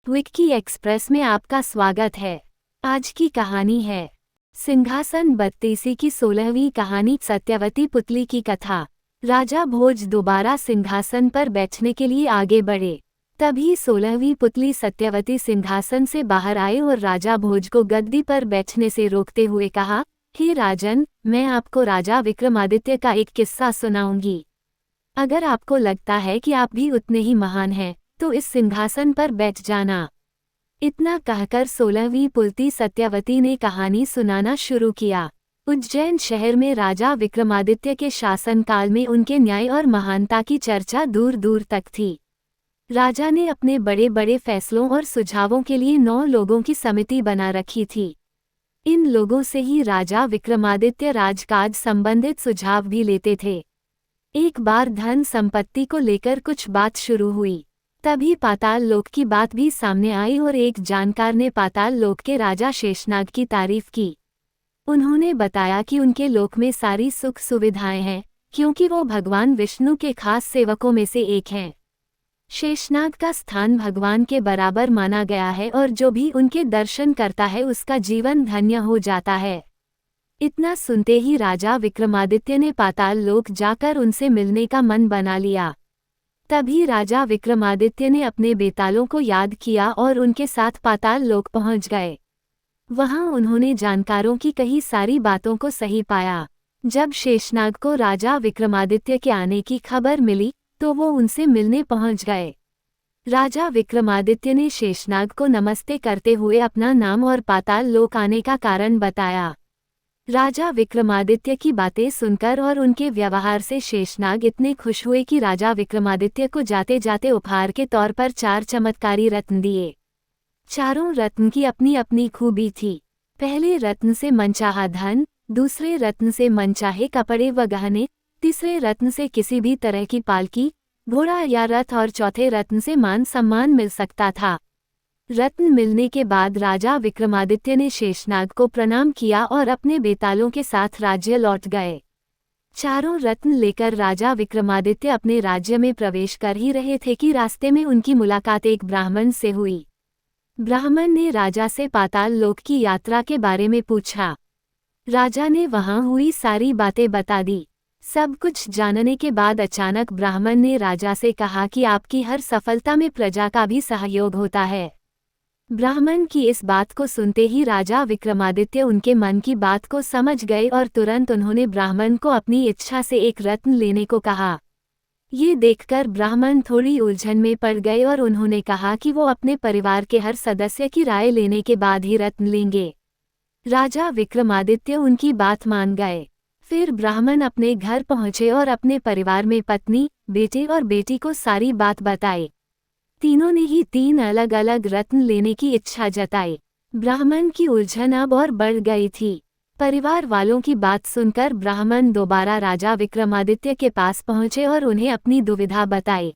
Vicky express में आपका स्वागत है। आज की कहानी है सिंहासन बत्तीसी की 16वीं कहानी, सत्यवती पुतली की कथा। राजा भोज दोबारा सिंहासन पर बैठने के लिए आगे बढ़े। तभी 16वीं पुतली सत्यवती सिंहासन से बाहर आए और राजा भोज को गद्दी पर बैठने से रोकते हुए कहा, हे राजन, मैं आपको राजा विक्रमादित्य का एक किस्सा सुनाऊंगी। अगर आपको लगता है कि आप भी उतने ही महान हैं, तो इस सिंहासन पर बैठ जाना। इतना कहकर 16वीं पुतली सत्यवती ने कहानी सुनाना शुरू किया। उज्जैन शहर में राजा विक्रमादित्य के शासनकाल में उनके न्याय और महानता की चर्चा दूर दूर तक थी। राजा ने अपने बड़े बड़े फैसलों और सुझावों के लिए 9 लोगों की समिति बना रखी थी। इन लोगों से ही राजा विक्रमादित्य राजकाज संबंधित सुझाव भी लेते थे। एक बार धन संपत्ति को लेकर कुछ बात शुरू हुई। तभी पाताल लोक की बात भी सामने आई और एक जानकार ने पाताल लोक के राजा शेषनाग की तारीफ की। उन्होंने बताया कि उनके लोक में सारी सुख सुविधाएं हैं, क्योंकि वो भगवान विष्णु के खास सेवकों में से एक हैं। शेषनाग का स्थान भगवान के बराबर माना गया है और जो भी उनके दर्शन करता है उसका जीवन धन्य हो जाता है। इतना सुनते ही राजा विक्रमादित्य ने पाताल लोक जाकर उनसे मिलने का मन बना लिया। तभी राजा विक्रमादित्य ने अपने बेतालों को याद किया और उनके साथ पाताल लोक पहुंच गए। वहां उन्होंने जानकारों की कही सारी बातों को सही पाया। जब शेषनाग को राजा विक्रमादित्य के आने की खबर मिली तो वो उनसे मिलने पहुंच गए। राजा विक्रमादित्य ने शेषनाग को नमस्ते करते हुए अपना नाम और पाताल लोक आने का कारण बताया। राजा विक्रमादित्य की बातें सुनकर और उनके व्यवहार से शेषनाग इतने खुश हुए कि राजा विक्रमादित्य को जाते जाते उपहार के तौर पर 4 चमत्कारी रत्न दिए। चारों रत्न की अपनी अपनी खूबी थी। पहले रत्न से मनचाहा धन, दूसरे रत्न से मनचाहे कपड़े व गहने, तीसरे रत्न से किसी भी तरह की पालकी, घोड़ा या रथ और चौथे रत्न से मान सम्मान मिल सकता था। रत्न मिलने के बाद राजा विक्रमादित्य ने शेषनाग को प्रणाम किया और अपने बेतालों के साथ राज्य लौट गए। चारों रत्न लेकर राजा विक्रमादित्य अपने राज्य में प्रवेश कर ही रहे थे कि रास्ते में उनकी मुलाकात एक ब्राह्मण से हुई। ब्राह्मण ने राजा से पाताल लोक की यात्रा के बारे में पूछा। राजा ने वहां हुई सारी बातें बता दी। सब कुछ जानने के बाद अचानक ब्राह्मण ने राजा से कहा कि आपकी हर सफलता में प्रजा का भी सहयोग होता है। ब्राह्मण की इस बात को सुनते ही राजा विक्रमादित्य उनके मन की बात को समझ गए और तुरंत उन्होंने ब्राह्मण को अपनी इच्छा से एक रत्न लेने को कहा। ये देखकर ब्राह्मण थोड़ी उलझन में पड़ गए और उन्होंने कहा कि वो अपने परिवार के हर सदस्य की राय लेने के बाद ही रत्न लेंगे। राजा विक्रमादित्य उनकी बात मान गए। फिर ब्राह्मण अपने घर पहुंचे और अपने परिवार में पत्नी, बेटे और बेटी को सारी बात बताई। तीनों ने ही 3 अलग अलग रत्न लेने की इच्छा जताई। ब्राह्मण की उलझन अब और बढ़ गई थी। परिवार वालों की बात सुनकर ब्राह्मण दोबारा राजा विक्रमादित्य के पास पहुंचे और उन्हें अपनी दुविधा बताई।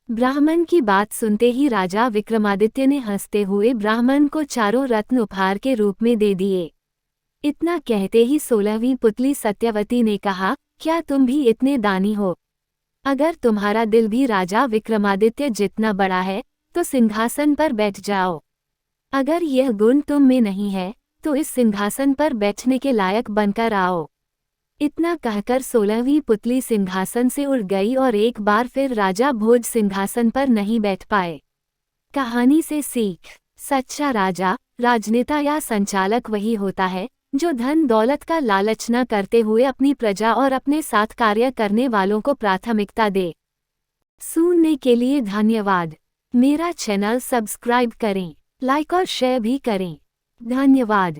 ब्राह्मण की बात सुनते ही राजा विक्रमादित्य ने हंसते हुए ब्राह्मण को चारों रत्न उपहार के रूप में दे दिए। इतना कहते ही 16वीं पुतली सत्यवती ने कहा, क्या तुम भी इतने दानी हो? अगर तुम्हारा दिल भी राजा विक्रमादित्य जितना बड़ा है तो सिंहासन पर बैठ जाओ। अगर यह गुण तुम में नहीं है तो इस सिंहासन पर बैठने के लायक बनकर आओ। इतना कहकर 16वीं पुतली सिंहासन से उड़ गई और एक बार फिर राजा भोज सिंहासन पर नहीं बैठ पाए। कहानी से सीख। सच्चा राजा, राजनेता या संचालक वही होता है जो धन दौलत का लालच न करते हुए अपनी प्रजा और अपने साथ कार्य करने वालों को प्राथमिकता दे। सुनने के लिए धन्यवाद। मेरा चैनल सब्सक्राइब करें, लाइक और शेयर भी करें। धन्यवाद।